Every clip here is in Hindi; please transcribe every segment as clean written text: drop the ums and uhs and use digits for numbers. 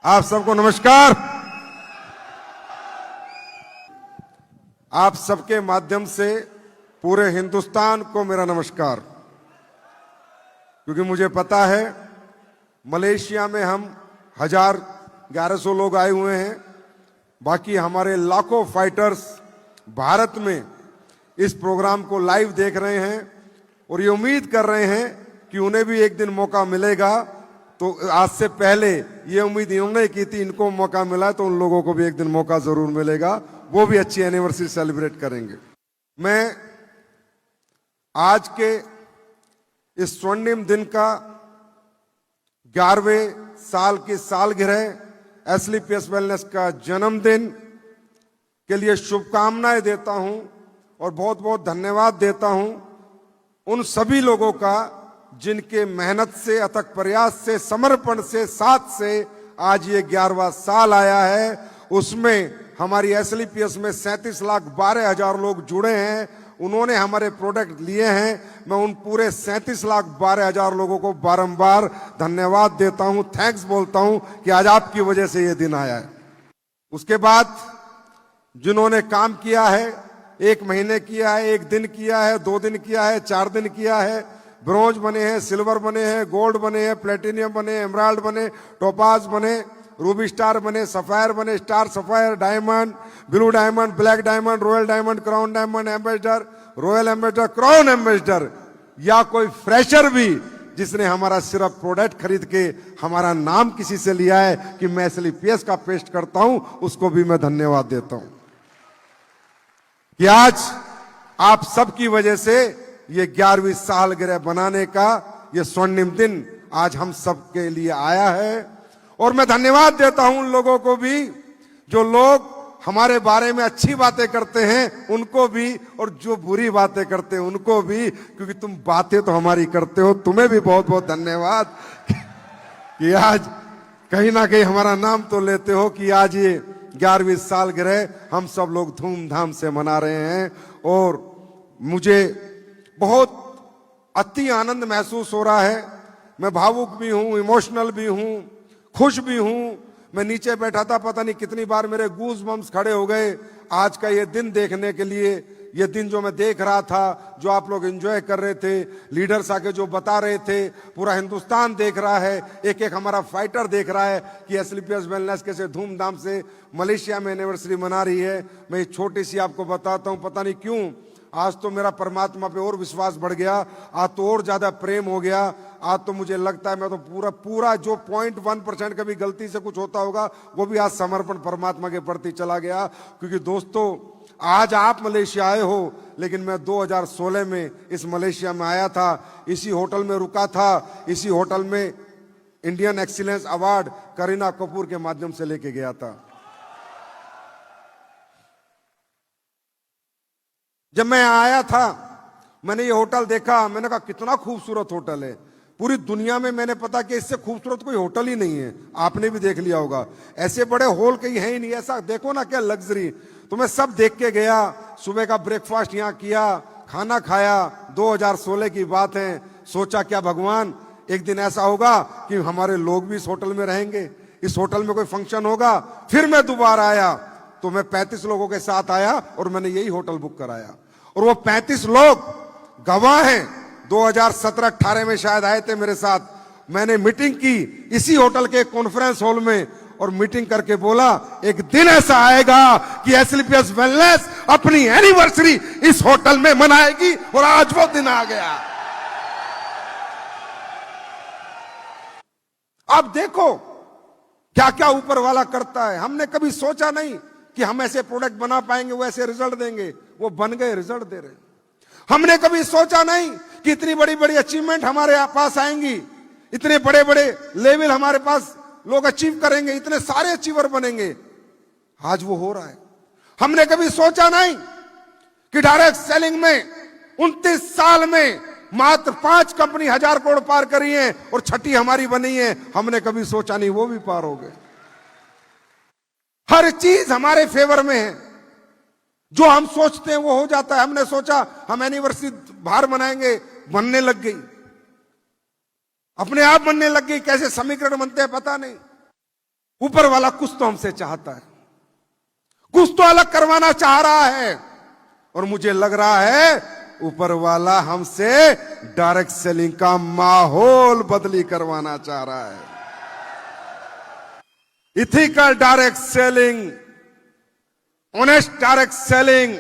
आप सबको नमस्कार। आप सबके माध्यम से पूरे हिंदुस्तान को मेरा नमस्कार। क्योंकि मुझे पता है मलेशिया में हम 1100 लोग आए हुए हैं, बाकी हमारे लाखों फाइटर्स भारत में इस प्रोग्राम को लाइव देख रहे हैं और ये उम्मीद कर रहे हैं कि उन्हें भी एक दिन मौका मिलेगा। तो आज से पहले ये उम्मीद इन्होंने की थी, इनको मौका मिला तो उन लोगों को भी एक दिन मौका जरूर मिलेगा, वो भी अच्छी एनिवर्सरी सेलिब्रेट करेंगे। मैं आज के इस स्वर्णिम दिन का 11वें साल की सालगिरह एसलीपीएस वेलनेस का जन्मदिन के लिए शुभकामनाएं देता हूं और बहुत बहुत धन्यवाद देता हूं उन सभी लोगों का जिनके मेहनत से, अथक प्रयास से, समर्पण से, साथ से आज ये 11वां साल आया है। उसमें हमारी एसलीपीएस में 37,12,000 लोग जुड़े हैं, उन्होंने हमारे प्रोडक्ट लिए हैं। मैं उन पूरे 37,12,000 लोगों को बारंबार धन्यवाद देता हूं, थैंक्स बोलता हूं कि आज आपकी वजह से ये दिन आया है। उसके बाद जिन्होंने काम किया है, 1 महीने किया है, 1 दिन किया है, 2 दिन किया है, 4 दिन किया है, ब्रोंज बने हैं, सिल्वर बने हैं, गोल्ड बने हैं, प्लेटिनियम बने, एमराल्ड बने, टोपाज बने, रूबी स्टार बने, सफायर बने, star sapphire, diamond, blue diamond, black diamond, royal diamond, crown diamond, ambassador, royal ambassador, crown ambassador, या कोई फ्रेशर भी जिसने हमारा सिर्फ प्रोडक्ट खरीद के हमारा नाम किसी से लिया है कि मैं एसलीपीएस का पेस्ट करता हूं, उसको भी मैं धन्यवाद देता हूं कि आज आप सबकी वजह से ये 11वीं सालगिरह बनाने का ये स्वर्णिम दिन आज हम सबके लिए आया है। और मैं धन्यवाद देता हूं उन लोगों को भी जो लोग हमारे बारे में अच्छी बातें करते हैं, उनको भी, और जो बुरी बातें करते हैं उनको भी, क्योंकि तुम बातें तो हमारी करते हो। तुम्हें भी बहुत बहुत धन्यवाद कि आज कहीं ना कहीं हमारा नाम तो लेते हो कि आज ये 11वीं सालगिरह हम सब लोग धूमधाम से मना रहे हैं। और मुझे बहुत अति आनंद महसूस हो रहा है। मैं भावुक भी हूं, इमोशनल भी हूं, खुश भी हूं। मैं नीचे बैठा था, पता नहीं कितनी बार मेरे गूज बम्स खड़े हो गए आज का ये दिन देखने के लिए। ये दिन जो मैं देख रहा था, जो आप लोग एंजॉय कर रहे थे, लीडर्स आके जो बता रहे थे, पूरा हिंदुस्तान देख रहा है, एक एक हमारा फाइटर देख रहा है कि एसलीपीएस वेलनेस कैसे धूमधाम से मलेशिया में एनिवर्सरी मना रही है। मैं एक छोटी सी आपको बताता हूं, पता नहीं क्यों आज तो मेरा परमात्मा पे और विश्वास बढ़ गया, आज तो और ज्यादा प्रेम हो गया। आज तो मुझे लगता है मैं तो पूरा जो 0.1% कभी गलती से कुछ होता होगा वो भी आज समर्पण परमात्मा के प्रति चला गया। क्योंकि दोस्तों, आज आप मलेशिया आए हो, लेकिन मैं 2016 में इस मलेशिया में आया था, इसी होटल में रुका था, इसी होटल में Indian excellence award Kareena Kapoor के माध्यम से लेके गया था। जब मैं आया था मैंने ये होटल देखा, मैंने कहा कितना खूबसूरत होटल है। पूरी दुनिया में मैंने पता कि इससे खूबसूरत कोई होटल ही नहीं है। आपने भी देख लिया होगा, ऐसे बड़े हॉल कहीं है ही नहीं। ऐसा देखो ना, क्या लग्जरी। तो मैं सब देख के गया, सुबह का ब्रेकफास्ट यहाँ किया, खाना खाया। 2016 की बात है। सोचा क्या भगवान, एक दिन ऐसा होगा कि हमारे लोग भी इस होटल में रहेंगे, इस होटल में कोई फंक्शन होगा। फिर मैं दोबारा आया तो मैं 35 लोगों के साथ आया और मैंने यही होटल बुक कराया। और वो 35 लोग गवाह हैं, 2017-18 में शायद आए थे मेरे साथ। मैंने मीटिंग की इसी होटल के कॉन्फ्रेंस हॉल में और मीटिंग करके बोला एक दिन ऐसा आएगा कि एसलीपीएस वेलनेस अपनी एनिवर्सरी इस होटल में मनाएगी। और आज वो दिन आ गया। अब देखो क्या क्या ऊपर वाला करता है। हमने कभी सोचा नहीं कि हम ऐसे प्रोडक्ट बना पाएंगे, वो ऐसे रिजल्ट देंगे। वो बन गए, रिजल्ट दे रहे। हमने कभी सोचा नहीं कि इतनी बड़ी बड़ी अचीवमेंट हमारे पास आएंगी, इतने बड़े बड़े लेवल हमारे पास लोग अचीव करेंगे, इतने सारे अचीवर बनेंगे। आज वो हो रहा है। हमने कभी सोचा नहीं कि डायरेक्ट सेलिंग में 29 साल में मात्र 5 कंपनी 1000 करोड़ पार करी है और 6ठी हमारी बनी है। हमने कभी सोचा नहीं वो भी पार हो गए। हर चीज हमारे फेवर में है, जो हम सोचते हैं वो हो जाता है। हमने सोचा हम एनिवर्सरी बाहर मनाएंगे, बनने लग गई, अपने आप बनने लग गई। कैसे समीकरण बनते हैं पता नहीं। ऊपर वाला कुछ तो हमसे चाहता है, कुछ तो अलग करवाना चाह रहा है, और मुझे लग रहा है ऊपर वाला हमसे डायरेक्ट सेलिंग का माहौल बदली करवाना चाह रहा है। Ethical direct selling, honest direct selling,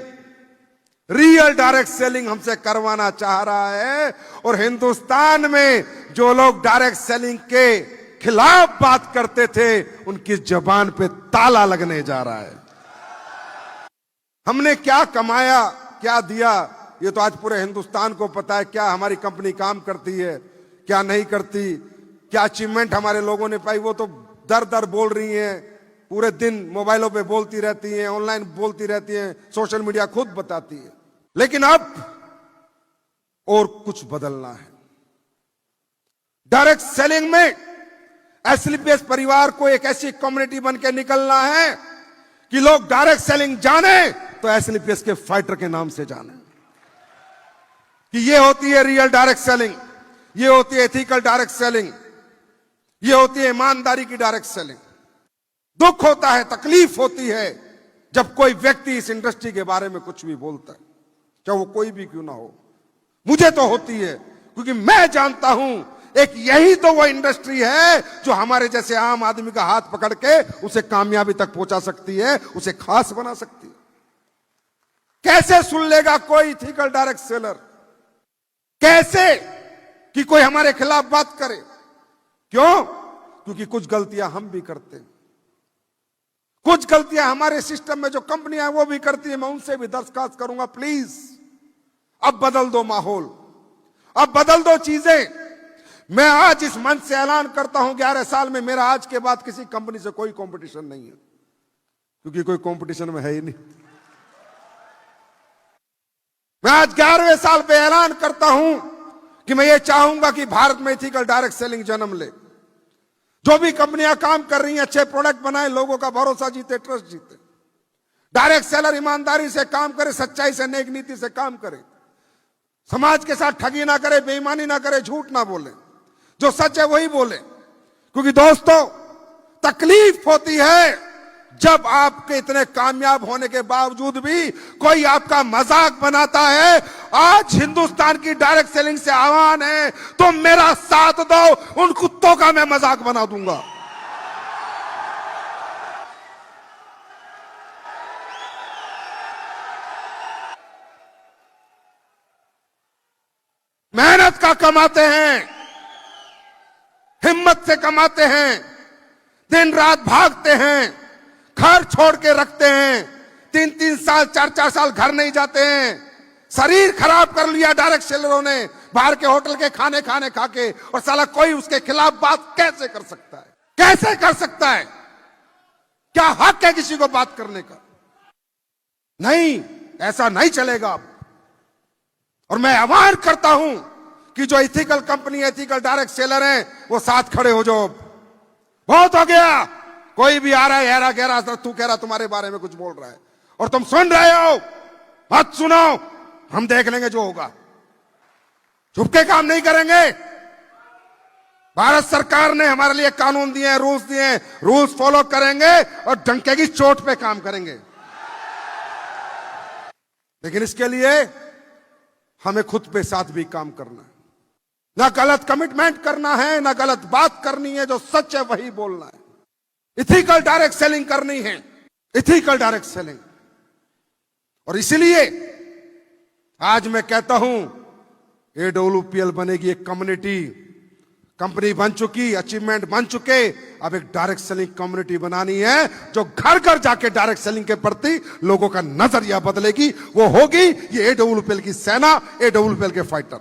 real direct selling हमसे करवाना चाह रहा है। और हिंदुस्तान में जो लोग डायरेक्ट सेलिंग के खिलाफ बात करते थे, उनकी जबान पे ताला लगने जा रहा है। हमने क्या कमाया, क्या दिया, ये तो आज पूरे हिंदुस्तान को पता है। क्या हमारी कंपनी काम करती है, क्या नहीं करती, क्या अचीवमेंट हमारे लोगों ने पाई, वो तो दर दर बोल रही हैं, पूरे दिन मोबाइलों पे बोलती रहती हैं, ऑनलाइन बोलती रहती हैं, सोशल मीडिया खुद बताती है। लेकिन अब और कुछ बदलना है। डायरेक्ट सेलिंग में एसलीपीएस परिवार को एक ऐसी कम्युनिटी बन के निकलना है कि लोग डायरेक्ट सेलिंग जाने तो एसलीपीएस के फाइटर के नाम से जाने, कि ये होती है रियल डायरेक्ट सेलिंग, ये होती है एथिकल डायरेक्ट सेलिंग, ये होती है ईमानदारी की डायरेक्ट सेलिंग। दुख होता है, तकलीफ होती है जब कोई व्यक्ति इस इंडस्ट्री के बारे में कुछ भी बोलता है, चाहे वो कोई भी क्यों ना हो। मुझे तो होती है, क्योंकि मैं जानता हूं एक यही तो वो इंडस्ट्री है जो हमारे जैसे आम आदमी का हाथ पकड़ के उसे कामयाबी तक पहुंचा सकती है, उसे खास बना सकती है। कैसे सुन लेगा कोई इथिकल डायरेक्ट सेलर? कैसे कि कोई हमारे खिलाफ बात करे? क्यों? क्योंकि कुछ गलतियां हम भी करते हैं, कुछ गलतियां हमारे सिस्टम में जो कंपनियां हैं वो भी करती है। मैं उनसे भी दरखास्त करूंगा, प्लीज अब बदल दो माहौल, अब बदल दो चीजें। मैं आज इस मंच से ऐलान करता हूं, 11 साल में मेरा आज के बाद किसी कंपनी से कोई कंपटीशन नहीं है, क्योंकि कोई कंपटीशन में है ही नहीं। मैं आज 11वें साल पे ऐलान करता हूं कि मैं ये चाहूंगा कि भारत में इथिकल डायरेक्ट सेलिंग जन्म ले। जो भी कंपनियां काम कर रही हैं, अच्छे प्रोडक्ट बनाए, लोगों का भरोसा जीते, ट्रस्ट जीते। डायरेक्ट सेलर ईमानदारी से काम करे, सच्चाई से, नेक नीति से काम करे, समाज के साथ ठगी ना करे, बेईमानी ना करे, झूठ ना बोले, जो सच है वही बोले। क्योंकि दोस्तों, तकलीफ होती है जब आपके इतने कामयाब होने के बावजूद भी कोई आपका मजाक बनाता है। आज हिंदुस्तान की डायरेक्ट सेलिंग से आह्वान है, तो मेरा साथ दो, उन कुत्तों का मैं मजाक बना दूंगा। मेहनत का कमाते हैं, हिम्मत से कमाते हैं, दिन रात भागते हैं, घर छोड़ के रखते हैं, 3-3 साल 4-4 साल घर नहीं जाते हैं। शरीर खराब कर लिया डायरेक्ट सेलरों ने, बाहर के होटल के खाने खा के, और साला कोई उसके खिलाफ बात कैसे कर सकता है? कैसे कर सकता है? क्या हक है किसी को बात करने का? नहीं, ऐसा नहीं चलेगा। और मैं आह्वान करता हूं कि जो ethical company, ethical direct seller हैं, वो साथ खड़े हो जाओ। बहुत हो गया, कोई भी आ रहा है हेरा गहरा, तू कह रहा तुम्हारे बारे में कुछ बोल रहा है और तुम सुन रहे हो, मत सुनो, हम देख लेंगे जो होगा। चुपके काम नहीं करेंगे। भारत सरकार ने हमारे लिए कानून दिए हैं, रूल्स दिए हैं, रूल्स फॉलो करेंगे और डंके की चोट पे काम करेंगे। लेकिन इसके लिए हमें खुद पे साथ भी काम करना है, ना गलत कमिटमेंट करना है, ना गलत बात करनी है, जो सच है वही बोलना है। इथिकल डायरेक्ट सेलिंग करनी है, इथिकल डायरेक्ट सेलिंग। और इसलिए आज मैं कहता हूं, एडब्ल्यूपीएल बनेगी एक कम्युनिटी, कंपनी बन चुकी, अचीवमेंट बन चुके, अब एक डायरेक्ट सेलिंग कम्युनिटी बनानी है जो घर घर जाके डायरेक्ट सेलिंग के प्रति लोगों का नजरिया बदलेगी। वो होगी ये एडब्ल्यूपीएल की सेना, एडब्ल्यूपीएल के फाइटर।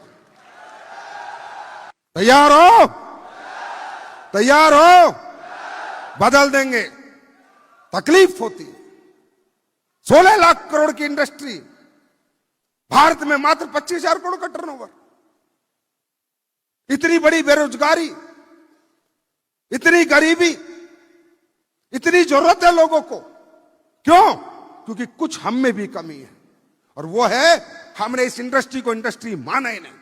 तैयार हो? तैयार हो? बदल देंगे। तकलीफ होती है, 16 लाख करोड़ की इंडस्ट्री, भारत में मात्र 25,000 करोड़ का टर्नओवर, इतनी बड़ी बेरोजगारी, इतनी गरीबी, इतनी जरूरत है लोगों को। क्यों? क्योंकि कुछ हम में भी कमी है, और वो है हमने इस इंडस्ट्री को इंडस्ट्री माना ही नहीं।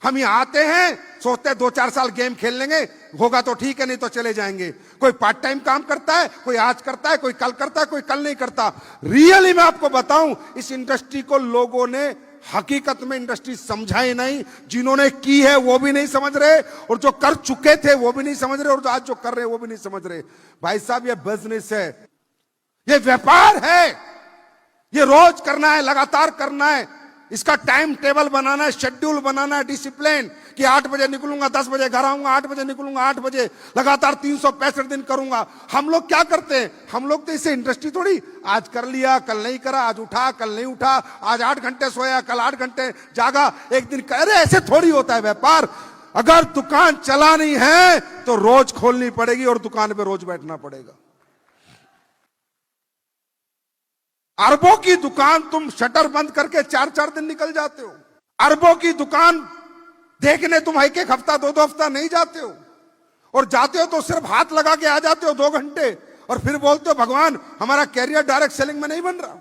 हम यहाँ आते हैं, सोचते हैं 2-4 साल गेम खेल लेंगे, होगा तो ठीक है, नहीं तो चले जाएंगे। कोई पार्ट टाइम काम करता है, कोई आज करता है, कोई कल करता है, कोई कल नहीं करता। रियली मैं आपको बताऊं, इस इंडस्ट्री को लोगों ने हकीकत में इंडस्ट्री समझा ही नहीं। जिन्होंने की है वो भी नहीं समझ रहे, और जो कर चुके थे वो भी नहीं समझ रहे, और जो आज जो कर रहे हैं वो भी नहीं समझ रहे। भाई साहब, ये बिजनेस है, ये व्यापार है, ये रोज करना है, लगातार करना है। इसका टाइम टेबल बनाना है, शेड्यूल बनाना है, डिसिप्लिन, कि 8 बजे निकलूंगा, 10 बजे घर आऊंगा, 8 बजे निकलूंगा, 8 बजे, लगातार 365 दिन करूंगा। हम लोग क्या करते हैं? हम लोग तो इसे इंडस्ट्री थोड़ी, आज कर लिया, कल नहीं करा, आज उठा, कल नहीं उठा, आज 8 घंटे सोया, कल 8 घंटे जागा, एक दिन अरे ऐसे थोड़ी होता है व्यापार। अगर दुकान चलानी है तो रोज खोलनी पड़ेगी और दुकान पे रोज बैठना पड़ेगा। अरबों की दुकान तुम शटर बंद करके 4-4 दिन निकल जाते हो। अरबों की दुकान देखने तुम एक हफ्ता 2-2 हफ्ता नहीं जाते हो, और जाते हो तो सिर्फ हाथ लगा के आ जाते हो 2 घंटे, और फिर बोलते हो भगवान हमारा कैरियर डायरेक्ट सेलिंग में नहीं बन रहा,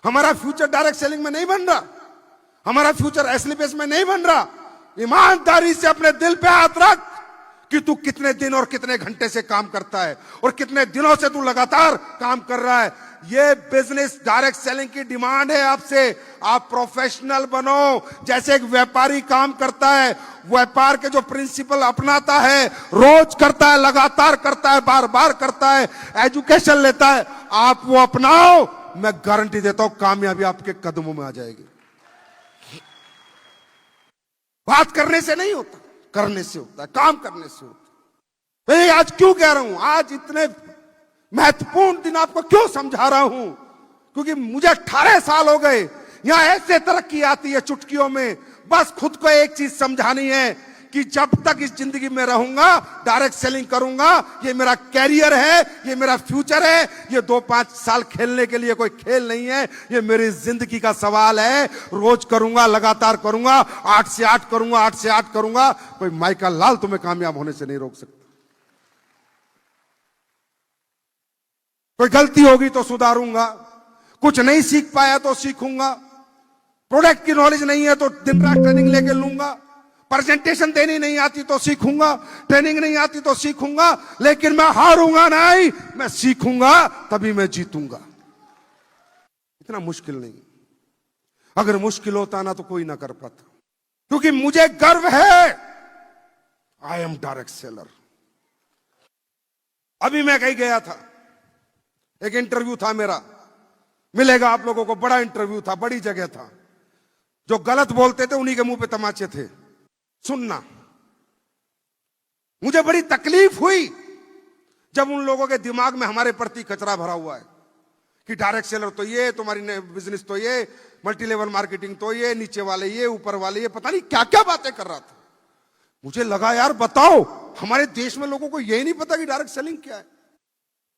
हमारा फ्यूचर डायरेक्ट सेलिंग में नहीं बन रहा, हमारा फ्यूचर एसलीपीएस में नहीं बन रहा। ईमानदारी से अपने दिल पे हाथ रख कि तू कितने दिन और कितने घंटे से काम करता है, और कितने दिनों से तू लगातार काम कर रहा है। ये बिजनेस डायरेक्ट सेलिंग की डिमांड है आपसे। आप प्रोफेशनल बनो, जैसे एक व्यापारी काम करता है, व्यापार के जो प्रिंसिपल अपनाता है, रोज करता है, लगातार करता है, बार बार करता है, एजुकेशन लेता है, आप वो अपनाओ, मैं गारंटी देता हूं कामयाबी आपके कदमों में आ जाएगी। बात करने से नहीं होता, करने से होता है, काम करने से होता है। आज क्यों कह रहा हूं, आज इतने महत्वपूर्ण दिन आपको क्यों समझा रहा हूं? क्योंकि मुझे 18 साल हो गए, यहां ऐसे तरक्की आती है चुटकियों में। बस खुद को एक चीज समझानी है कि जब तक इस जिंदगी में रहूंगा डायरेक्ट सेलिंग करूंगा, ये मेरा कैरियर है, ये मेरा फ्यूचर है। ये 2-5 साल खेलने के लिए कोई खेल नहीं है, ये मेरी जिंदगी का सवाल है। रोज करूंगा, लगातार करूंगा, 8 से 8 करूंगा, 8 से 8 करूंगा। कोई माइकल लाल तुम्हें कामयाब होने से नहीं रोक सकता। कोई गलती होगी तो सुधारूंगा, कुछ नहीं सीख पाया तो सीखूंगा, प्रोडक्ट की नॉलेज नहीं है तो दिन रात ट्रेनिंग लेके लूंगा, प्रेजेंटेशन देनी नहीं आती तो सीखूंगा, ट्रेनिंग नहीं आती तो सीखूंगा, लेकिन मैं हारूंगा नहीं, मैं सीखूंगा, तभी मैं जीतूंगा। इतना मुश्किल नहीं। अगर मुश्किल होता ना तो कोई ना कर पाता, क्योंकि मुझे गर्व है, आई एम डायरेक्ट सेलर। अभी मैं कहीं गया था, एक इंटरव्यू था मेरा, मिलेगा आप लोगों को, बड़ा इंटरव्यू था, बड़ी जगह था। जो गलत बोलते थे उन्हीं के मुंह पे तमाचे थे। सुनना, मुझे बड़ी तकलीफ हुई जब उन लोगों के दिमाग में हमारे प्रति कचरा भरा हुआ है कि डायरेक्ट सेलर तो ये, तुम्हारी बिजनेस तो ये, मल्टी लेवल मार्केटिंग तो ये, नीचे वाले ये, ऊपर वाले ये, पता नहीं क्या क्या बातें कर रहा था। मुझे लगा यार बताओ, हमारे देश में लोगों को यही नहीं पता कि डायरेक्ट सेलिंग क्या है।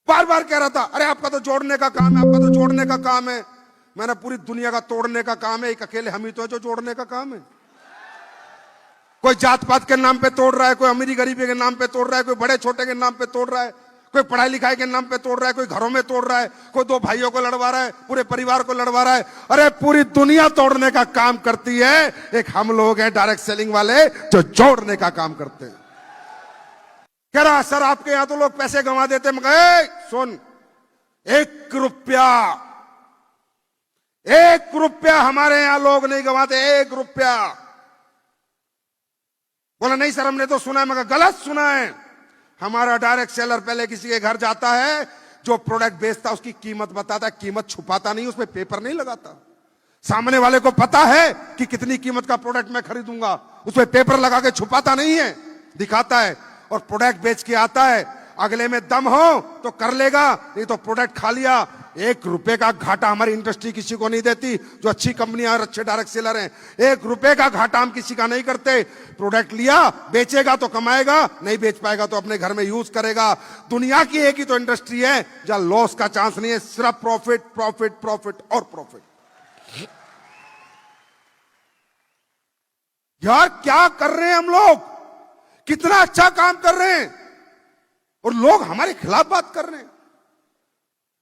बार बार कह रहा था, अरे आपका तो जोड़ने का काम है, आपका तो जोड़ने का काम है। मैंने पूरी दुनिया का तोड़ने का काम है, एक अकेले हम ही तो है जो जोड़ने का काम है। कोई जात पात के नाम पे तोड़ रहा है, कोई अमीरी गरीबी के नाम पे तोड़ रहा है, कोई बड़े छोटे के नाम पे तोड़ रहा है, कोई पढ़ाई लिखाई के नाम पे तोड़ रहा है, कोई घरों में तोड़ रहा है, कोई 2 भाइयों को लड़वा रहा है, पूरे परिवार को लड़वा रहा है। अरे पूरी दुनिया तोड़ने का काम करती है, एक हम लोग हैं डायरेक्ट सेलिंग वाले जो जोड़ने का काम करते हैं। कह रहा सर आपके यहां तो लोग पैसे गंवा देते। मैं कहा सुन, 1 रुपया हमारे यहां लोग नहीं गंवाते, 1 रुपया। बोला नहीं सर हमने तो सुना है। मैं कहा गलत सुना है। हमारा डायरेक्ट सेलर पहले किसी के घर जाता है, जो प्रोडक्ट बेचता है उसकी कीमत बताता है, कीमत छुपाता नहीं, उसमें पेपर नहीं लगाता। सामने वाले को पता है कि कितनी कीमत का प्रोडक्ट मैं खरीदूंगा, उसमें पेपर लगा के छुपाता नहीं है, दिखाता है। और प्रोडक्ट बेच के आता है, अगले में दम हो तो कर लेगा, नहीं तो प्रोडक्ट खा लिया। 1 रुपए का घाटा हमारी इंडस्ट्री किसी को नहीं देती। जो अच्छी कंपनियां और अच्छे डायरेक्ट सेलर हैं, 1 रुपए का घाटा हम किसी का नहीं करते। प्रोडक्ट लिया, बेचेगा तो कमाएगा, नहीं बेच पाएगा तो अपने घर में यूज करेगा। दुनिया की एक ही तो इंडस्ट्री है जहां लॉस का चांस नहीं है, सिर्फ प्रॉफिट प्रॉफिट प्रॉफिट और प्रॉफिट। यार क्या कर रहे हैं हम लोग, कितना अच्छा काम कर रहे हैं, और लोग हमारे खिलाफ बात कर रहे हैं।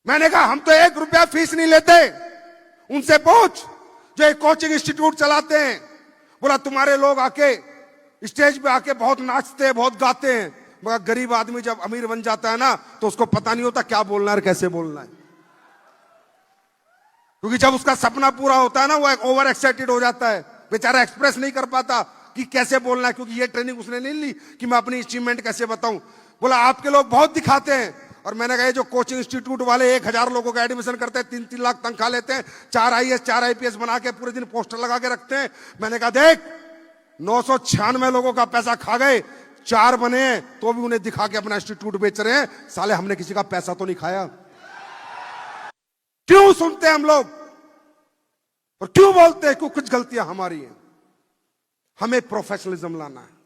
मैंने कहा हम तो 1 रुपया फीस नहीं लेते। उनसे पूछ जो एक कोचिंग इंस्टीट्यूट चलाते हैं, बोला तुम्हारे लोग आके स्टेज पे आके बहुत नाचते हैं, बहुत गाते हैं, मगर गरीब आदमी जब अमीर बन जाता है ना तो उसको पता नहीं होता क्या बोलना है और कैसे बोलना है। क्योंकि जब उसका सपना पूरा होता है ना वो ओवर एक्साइटेड हो जाता है, बेचारा एक्सप्रेस नहीं कर पाता कि कैसे बोलना है, क्योंकि ये ट्रेनिंग उसने नहीं ली कि मैं अपनी अचीवमेंट कैसे बताऊं। बोला आपके लोग बहुत दिखाते हैं। और मैंने कहा जो कोचिंग इंस्टीट्यूट वाले 1000 लोगों का एडमिशन करते हैं, 3-3 लाख तनख्वाह लेते हैं, 4 IAS 4 IPS बना के पूरे दिन पोस्टर लगा के रखते हैं। मैंने कहा देख 996 लोगों का पैसा खा गए, 4 बने तो भी उन्हें दिखा के अपना इंस्टीट्यूट बेच रहे हैं। साले हमने किसी का पैसा तो नहीं खाया। क्यों सुनते हैं हम लोग और क्यों बोलते हैं कि कुछ गलतियां हमारी हैं। हमें प्रोफेशनलिज्म लाना है,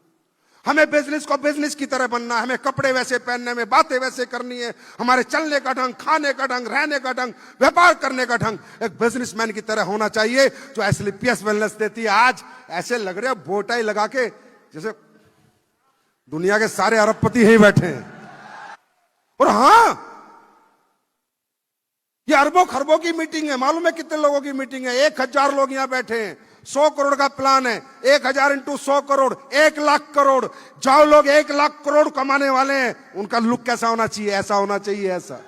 हमें बिजनेस को बिजनेस की तरह बनना है, हमें कपड़े वैसे पहनने में, बातें वैसे करनी है, हमारे चलने का ढंग, खाने का ढंग, रहने का ढंग, व्यापार करने का ढंग एक बिजनेसमैन की तरह होना चाहिए जो एसलीपीएस वेलनेस देती है। आज ऐसे लग रहे हैं बोटाई लगा के जैसे दुनिया के सारे अरबपति यहीं बैठे हैं। और हां, ये अरबों खरबों की मीटिंग है। मालूम है कितने लोगों की मीटिंग है? 1000 लोग यहां बैठे हैं। 100 करोड़ का प्लान है। 1000 इंटू 100 करोड़, 1 लाख करोड़। जो लोग 1 लाख करोड़ कमाने वाले हैं उनका लुक कैसा होना चाहिए? ऐसा होना चाहिए, ऐसा।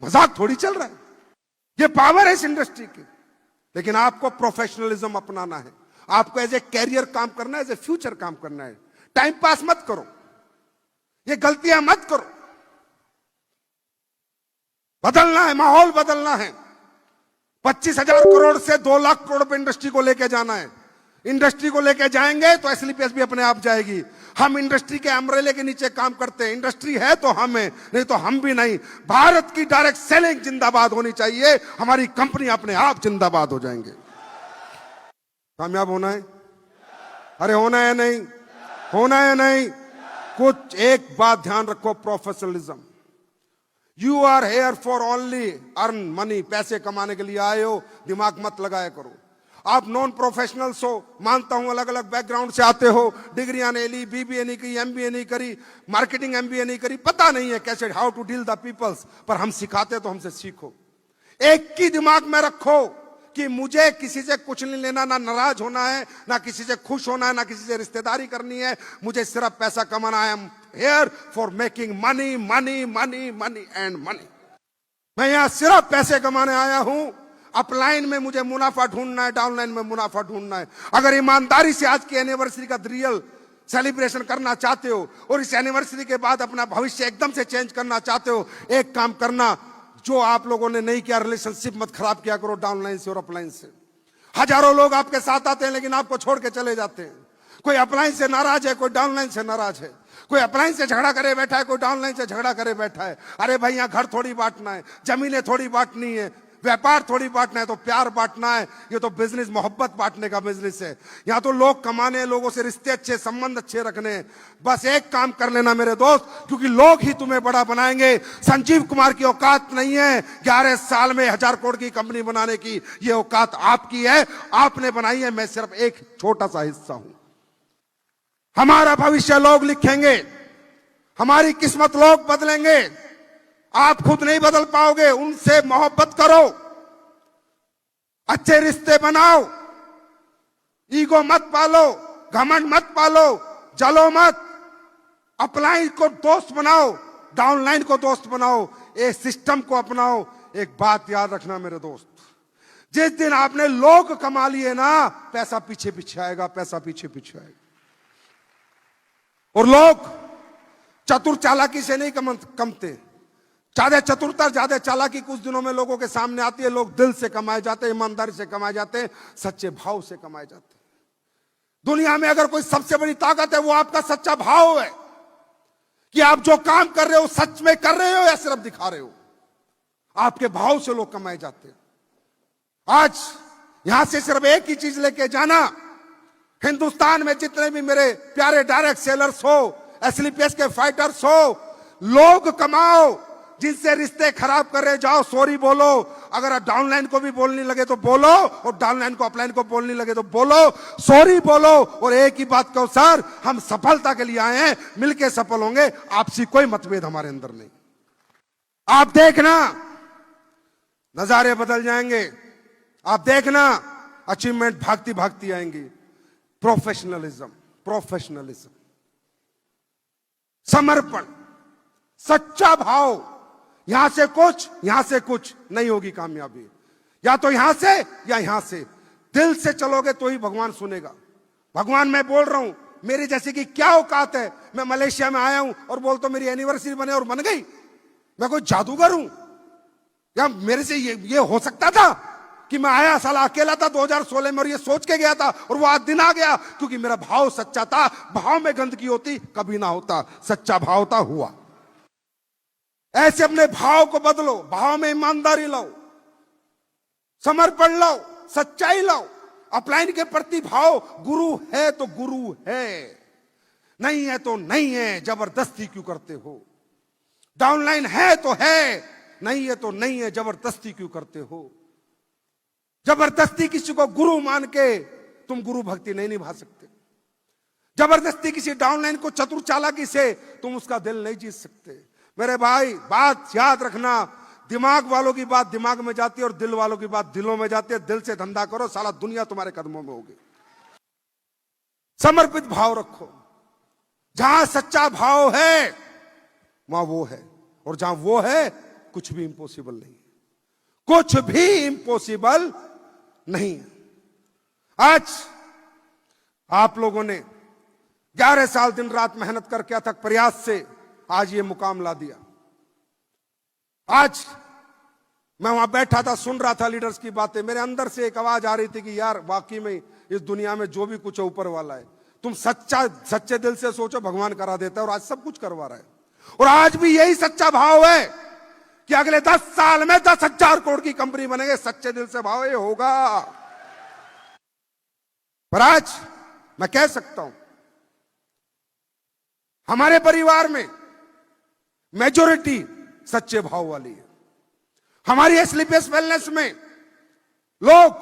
मजाक थोड़ी चल रहा है, ये पावर है इस इंडस्ट्री की। लेकिन आपको प्रोफेशनलिज्म अपनाना है, आपको एज ए कैरियर काम करना है, एज ए फ्यूचर काम करना है। टाइम पास मत करो, ये गलतियां मत करो। बदलना है, माहौल बदलना है। 25,000 करोड़ से 2 लाख करोड़ पे इंडस्ट्री को लेके जाना है। इंडस्ट्री को लेके जाएंगे तो एसलीपीएस भी अपने आप जाएगी। हम इंडस्ट्री के अम्ब्रेले के नीचे काम करते हैं। इंडस्ट्री है तो हम है, नहीं तो हम भी नहीं। भारत की डायरेक्ट सेलिंग जिंदाबाद होनी चाहिए, हमारी कंपनी अपने आप जिंदाबाद हो जाएंगे। कामयाब होना है, अरे होना है नहीं, होना है नहीं। कुछ एक बात ध्यान रखो, professionalism. You are here for only earn money, पैसे कमाने के लिए आए हो, दिमाग मत लगाया करो। आप नॉन प्रोफेशनल्स हो, मानता हूं अलग अलग बैकग्राउंड से आते हो, डिग्रियां नहीं ली, बीबीए नहीं की, एमबीए नहीं करी, मार्केटिंग एमबीए नहीं करी, पता नहीं है कैसे how to deal the peoples, पर हम सिखाते तो हमसे सीखो। एक की दिमाग में रखो कि मुझे किसी से कुछ नहीं लेना, ना नाराज होना है, ना किसी से खुश होना है, ना किसी से रिश्तेदारी करनी है, मुझे सिर्फ पैसा कमाना है। Here for making money, money, money, money and money. मैं यहां सिर्फ पैसे कमाने आया हूं। अपलाइन में मुझे मुनाफा ढूंढना है, डाउनलाइन में मुनाफा ढूंढना है। अगर ईमानदारी से आज की एनिवर्सरी का रियल सेलिब्रेशन करना चाहते हो और इस एनिवर्सरी के बाद अपना भविष्य एकदम से चेंज करना चाहते हो, एक काम करना जो आप लोगों ने नहीं किया, रिलेशनशिप मत खराब किया करो डाउनलाइन से और अपलाइन से। हजारों लोग आपके साथ आते हैं लेकिन आपको छोड़ के चले जाते हैं। कोई अपलाइन से नाराज है, कोई डाउनलाइन से नाराज है, कोई अपलाइन से झगड़ा करे बैठा है, कोई डाउनलाइन से झगड़ा करे बैठा है। अरे भाई यहाँ घर थोड़ी बांटना है, जमीनें थोड़ी बांटनी है, व्यापार थोड़ी बांटना है, तो प्यार बांटना है। ये तो बिजनेस मोहब्बत बांटने का बिजनेस है। यहाँ तो लोग कमाने, लोगों से रिश्ते अच्छे, संबंध अच्छे रखने। बस एक काम कर लेना मेरे दोस्त, क्योंकि लोग ही तुम्हें बड़ा बनाएंगे। संजीव कुमार की औकात नहीं है 11 साल में 1000 करोड़ की कंपनी बनाने की। ये औकात आपकी है, आपने बनाई है, मैं सिर्फ एक छोटा सा हिस्सा हूं। हमारा भविष्य लोग लिखेंगे, हमारी किस्मत लोग बदलेंगे। आप खुद नहीं बदल पाओगे। उनसे मोहब्बत करो, अच्छे रिश्ते बनाओ, ईगो मत पालो, घमंड मत पालो, जलो मत। अपलाइन को दोस्त बनाओ, डाउनलाइन को दोस्त बनाओ, एक सिस्टम को अपनाओ। एक बात याद रखना मेरे दोस्त, जिस दिन आपने लोग कमा लिए ना, पैसा पीछे पीछे आएगा, पैसा पीछे पीछे आएगा। और लोग चतुर चालाकी से नहीं कमते। ज्यादा चतुरता, ज्यादा चालाकी कुछ दिनों में लोगों के सामने आती है। लोग दिल से कमाए जाते हैं, ईमानदारी से कमाए जाते हैं, सच्चे भाव से कमाए जाते हैं। दुनिया में अगर कोई सबसे बड़ी ताकत है वो आपका सच्चा भाव है, कि आप जो काम कर रहे हो सच में कर रहे हो या सिर्फ दिखा रहे हो। आपके भाव से लोग कमाए जाते हैं। आज यहां से सिर्फ एक ही चीज लेके जाना, हिंदुस्तान में जितने भी मेरे प्यारे डायरेक्ट सेलर्स हो, एसलीपीएस के फाइटर्स हो, लोग कमाओ। जिनसे रिश्ते खराब कर रहे जाओ, सॉरी बोलो। अगर डाउनलाइन को भी बोलने लगे तो बोलो, और डाउनलाइन को अपलाइन को बोलने लगे तो बोलो, सॉरी बोलो। और एक ही बात कहो, सर हम सफलता के लिए आए हैं, मिलके सफल होंगे, आपसी कोई मतभेद हमारे अंदर नहीं। आप देखना नजारे बदल जाएंगे, आप देखना अचीवमेंट भागती भागती आएंगी। प्रोफेशनलिज्म, प्रोफेशनलिज्म, समर्पण, सच्चा भाव, यहां से कुछ नहीं होगी कामयाबी। या तो यहां से या यहां से, दिल से चलोगे तो ही भगवान सुनेगा। भगवान, मैं बोल रहा हूं, मेरी जैसे कि क्या औकात है, मैं मलेशिया में आया हूं और बोलता हूं मेरी एनिवर्सरी बने और बन गई। मैं कोई जादूगर हूं? या मेरे से ये हो सकता था कि मैं आया, साला अकेला था 2016 में और ये सोच के गया था और वो आज दिन आ गया, क्योंकि मेरा भाव सच्चा था। भाव में गंदगी होती कभी ना होता, सच्चा भाव था, हुआ। ऐसे अपने भाव को बदलो, भाव में ईमानदारी लाओ, समर्पण लाओ, सच्चाई लाओ, अपलाइन के प्रति भाव। गुरु है तो गुरु है, नहीं है तो नहीं है, जबरदस्ती क्यों करते हो? डाउनलाइन है तो है, नहीं है तो नहीं है, जबरदस्ती क्यों करते हो? जबरदस्ती किसी को गुरु मान के तुम गुरु भक्ति नहीं निभा सकते। जबरदस्ती किसी डाउनलाइन को चतुर चालाकी से तुम उसका दिल नहीं जीत सकते। मेरे भाई, बात याद रखना, दिमाग वालों की बात दिमाग में जाती है और दिल वालों की बात दिलों में जाती है। दिल से धंधा करो, साला दुनिया तुम्हारे कदमों में होगी। समर्पित भाव रखो, जहां सच्चा भाव है वहां वो है, और जहां वो है कुछ भी इंपॉसिबल नहीं है, कुछ भी इंपॉसिबल नहीं है। आज आप लोगों ने 11 साल दिन रात मेहनत करके अथक प्रयास से आज ये मुकाम ला दिया। आज मैं वहां बैठा था, सुन रहा था लीडर्स की बातें, मेरे अंदर से एक आवाज आ रही थी कि यार वाकई में इस दुनिया में जो भी कुछ है ऊपर वाला है। तुम सच्चे दिल से सोचो, भगवान करा देता है, और आज सब कुछ करवा रहा है। और आज भी यही सच्चा भाव है कि अगले 10 साल में 10,000 करोड़ की कंपनी बनेंगे। सच्चे दिल से भाव ये होगा। पर आज मैं कह सकता हूं, हमारे परिवार में मेजॉरिटी सच्चे भाव वाली है। हमारी एसलीपीएस वेलनेस में लोग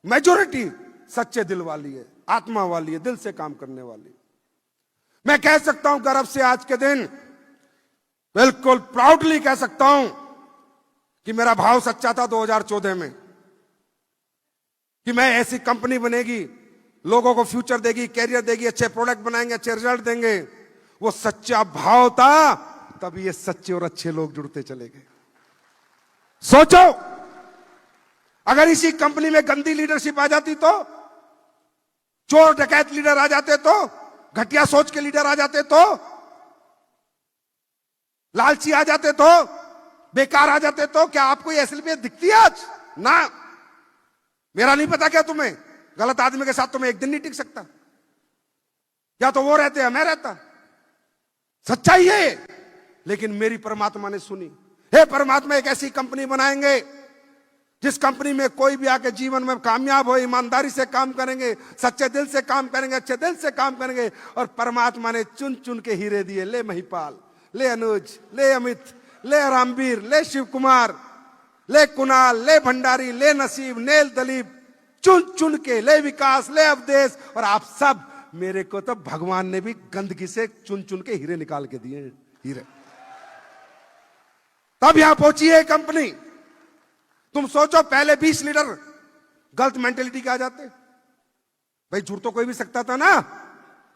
मेजॉरिटी सच्चे दिल वाली है, आत्मा वाली है, दिल से काम करने वाली है। मैं कह सकता हूं गर्व से आज के दिन, बिल्कुल प्राउडली कह सकता हूं कि मेरा भाव सच्चा था 2014 में, कि मैं ऐसी कंपनी बनेगी, लोगों को फ्यूचर देगी, कैरियर देगी, अच्छे प्रोडक्ट बनाएंगे, अच्छे रिजल्ट देंगे। वो सच्चा भाव था, तभी ये सच्चे और अच्छे लोग जुड़ते चले गए। सोचो, अगर इसी कंपनी में गंदी लीडरशिप आ जाती तो, चोर डकैत लीडर आ जाते तो, घटिया सोच के लीडर आ जाते तो, लालची आ जाते तो, बेकार आ जाते तो, क्या आपको ये एसलीपीएस दिखती है आज? ना। मेरा नहीं पता क्या तुम्हें, गलत आदमी के साथ तुम्हें एक दिन नहीं टिक सकता। या तो वो रहते या मैं रहता। सच्चाई है। लेकिन मेरी परमात्मा ने सुनी, हे परमात्मा एक ऐसी कंपनी बनाएंगे जिस कंपनी में कोई भी आके जीवन में कामयाब हो, ईमानदारी से काम करेंगे, सच्चे दिल से काम करेंगे, अच्छे दिल से काम करेंगे। और परमात्मा ने चुन चुन के हीरे दिए। ले महिपाल, ले अनुज, ले अमित, ले रामवीर, ले शिव कुमार, ले कुणाल, ले भंडारी, ले नसीब, ले दलीप, चुन चुन के, ले विकास, ले अवधेश, और आप सब। मेरे को तो भगवान ने भी गंदगी से चुन चुन के हीरे निकाल के दिए, हीरे। तब यहां पहुंची है कंपनी। तुम सोचो, पहले 20 लीडर गलत मेंटेलिटी के आ जाते। भाई झूठ तो कोई भी सकता था ना,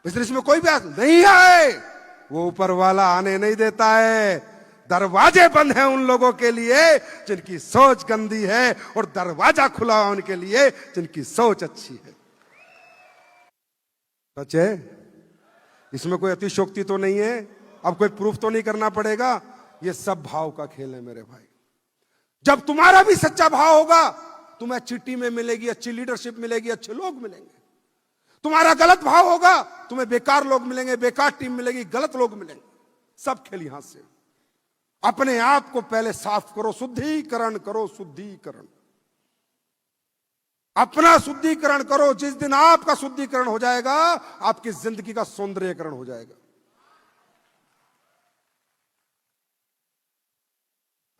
बिजनेस में कोई भी नहीं आए, वो ऊपर वाला आने नहीं देता है। दरवाजे बंद हैं उन लोगों के लिए जिनकी सोच गंदी है, और दरवाजा खुला है उनके लिए जिनकी सोच अच्छी है। सच है, इसमें कोई अतिशोक्ति तो नहीं है। अब कोई प्रूफ तो नहीं करना पड़ेगा। ये सब भाव का खेल है मेरे भाई। जब तुम्हारा भी सच्चा भाव होगा, तुम्हें अच्छी टीमें मिलेगी, अच्छी लीडरशिप मिलेगी, अच्छे लोग मिलेंगे। तुम्हारा गलत भाव होगा, तुम्हें बेकार लोग मिलेंगे, बेकार टीम मिलेगी, गलत लोग मिलेंगे। सब खेल यहां से। अपने आप को पहले साफ करो, शुद्धिकरण करो, शुद्धिकरण, अपना शुद्धिकरण करो। जिस दिन आपका शुद्धिकरण हो जाएगा, आपकी जिंदगी का सौंदर्यकरण हो जाएगा।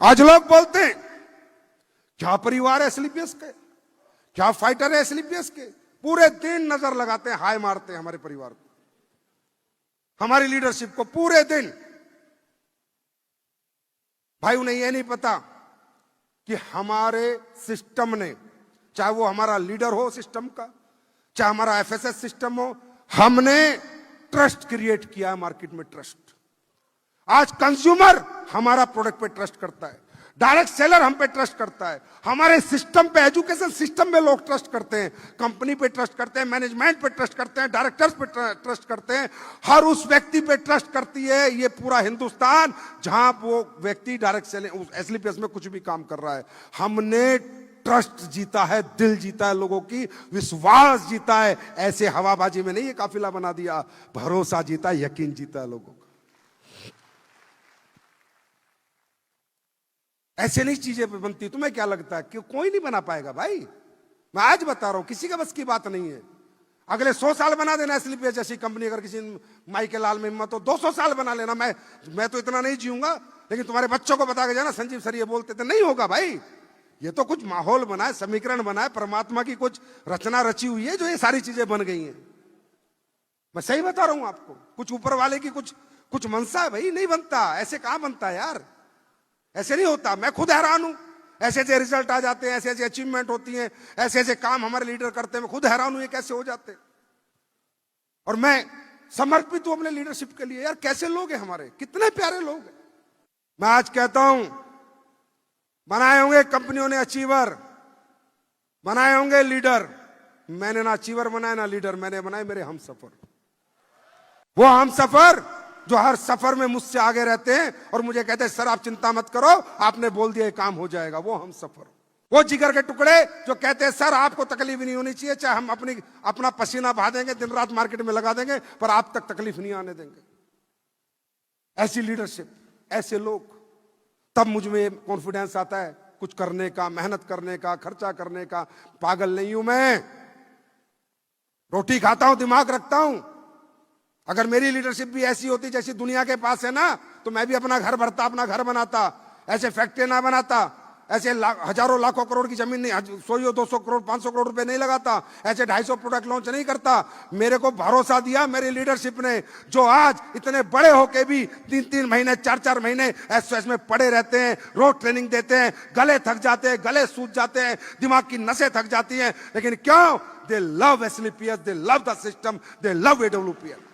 आज लोग बोलते हैं क्या परिवार है एसलीपीएस के, क्या फाइटर है एसलीपीएस के। पूरे दिन नजर लगाते हैं, हाय मारते हैं हमारे परिवार को, हमारी लीडरशिप को पूरे दिन। भाई उन्हें यह नहीं पता कि हमारे सिस्टम ने, चाहे वो हमारा लीडर हो सिस्टम का, चाहे हमारा एफएसएस सिस्टम हो, हमने ट्रस्ट क्रिएट किया है मार्केट में। ट्रस्ट आज कंज्यूमर हमारा प्रोडक्ट पे ट्रस्ट करता है, डायरेक्ट सेलर हम पे ट्रस्ट करता है, हमारे सिस्टम पे, एजुकेशन सिस्टम में लोग ट्रस्ट करते हैं, कंपनी पे ट्रस्ट करते हैं, मैनेजमेंट पे ट्रस्ट करते हैं, डायरेक्टर्स पे ट्रस्ट करते हैं, हर उस व्यक्ति पे ट्रस्ट करती है ये पूरा हिंदुस्तान जहां वो व्यक्ति डायरेक्ट सेलिंग एसलीपीएस में कुछ भी काम कर रहा है। हमने ट्रस्ट जीता है, दिल जीता है लोगों की, विश्वास जीता है। ऐसे हवाबाजी में नहीं ये काफिला बना दिया, भरोसा जीता, यकीन जीता है लोगों का। ऐसे नहीं चीजें बनती। तुम्हें क्या लगता है कि कोई नहीं बना पाएगा भाई? मैं आज बता रहा हूं, किसी का बस की बात नहीं है। अगले 100 साल बना देना एसलीपीएस जैसी कंपनी, अगर किसी माई के लाल में हिम्मत हो 200 साल बना लेना। मैं तो इतना नहीं जीऊंगा, लेकिन तुम्हारे बच्चों को बता के जाना संजीव सर ये बोलते थे। नहीं होगा भाई, ये तो कुछ माहौल बना है, समीकरण बना है, परमात्मा की कुछ रचना रची हुई है जो ये सारी चीजें बन गई हैं। मैं सही बता रहा हूं आपको, कुछ ऊपर वाले की कुछ मनसा है भाई। नहीं बनता, ऐसे कहां बनता है यार, ऐसे नहीं होता। मैं खुद हैरान हूं, ऐसे ऐसे रिजल्ट आ जाते हैं, ऐसे ऐसे अचीवमेंट होती हैं, ऐसे ऐसे काम हमारे लीडर करते हैं। मैं खुद हैरान हूं ये कैसे हो जाते हैं। और मैं समर्पित हूं अपने लीडरशिप के लिए। यार कैसे लोग हैं हमारे, कितने प्यारे लोग हैं। मैं आज कहता हूं, बनाए होंगे कंपनियों ने अचीवर, बनाए होंगे लीडर। मैंने ना अचीवर बनाया ना लीडर, मैंने बनाए मेरे हमसफर। वो हमसफर जो हर सफर में मुझसे आगे रहते हैं और मुझे कहते हैं सर आप चिंता मत करो, आपने बोल दिया काम हो जाएगा। वो हमसफर, वो जिगर के टुकड़े जो कहते हैं सर आपको तकलीफ नहीं होनी चाहिए, चाहे हम अपना पसीना बहा देंगे, दिन रात मार्केट में लगा देंगे, पर आप तक तकलीफ नहीं आने देंगे। ऐसी लीडरशिप, ऐसे लोग, तब मुझ में कॉन्फिडेंस आता है कुछ करने का, मेहनत करने का, खर्चा करने का। पागल नहीं हूं मैं, रोटी खाता हूं, दिमाग रखता हूं। अगर मेरी लीडरशिप भी ऐसी होती जैसी दुनिया के पास है ना, तो मैं भी अपना घर भरता, अपना घर बनाता, ऐसे फैक्ट्री ना बनाता, ऐसे हजारों लाखों करोड़ की जमीन नहीं, 100 200 करोड़ 500 करोड़ रुपए नहीं लगाता, ऐसे 250 प्रोडक्ट लॉन्च नहीं करता। मेरे को भरोसा दिया मेरी लीडरशिप ने, जो आज इतने बड़े होके भी 3-3 महीने 4-4 महीने एसओएस में पड़े रहते हैं, रोज ट्रेनिंग देते हैं, गले थक जाते हैं, गले सूज जाते हैं, दिमाग की नसें थक जाती हैं, लेकिन क्यों? They love SLPS, they love the system, they love AWPL.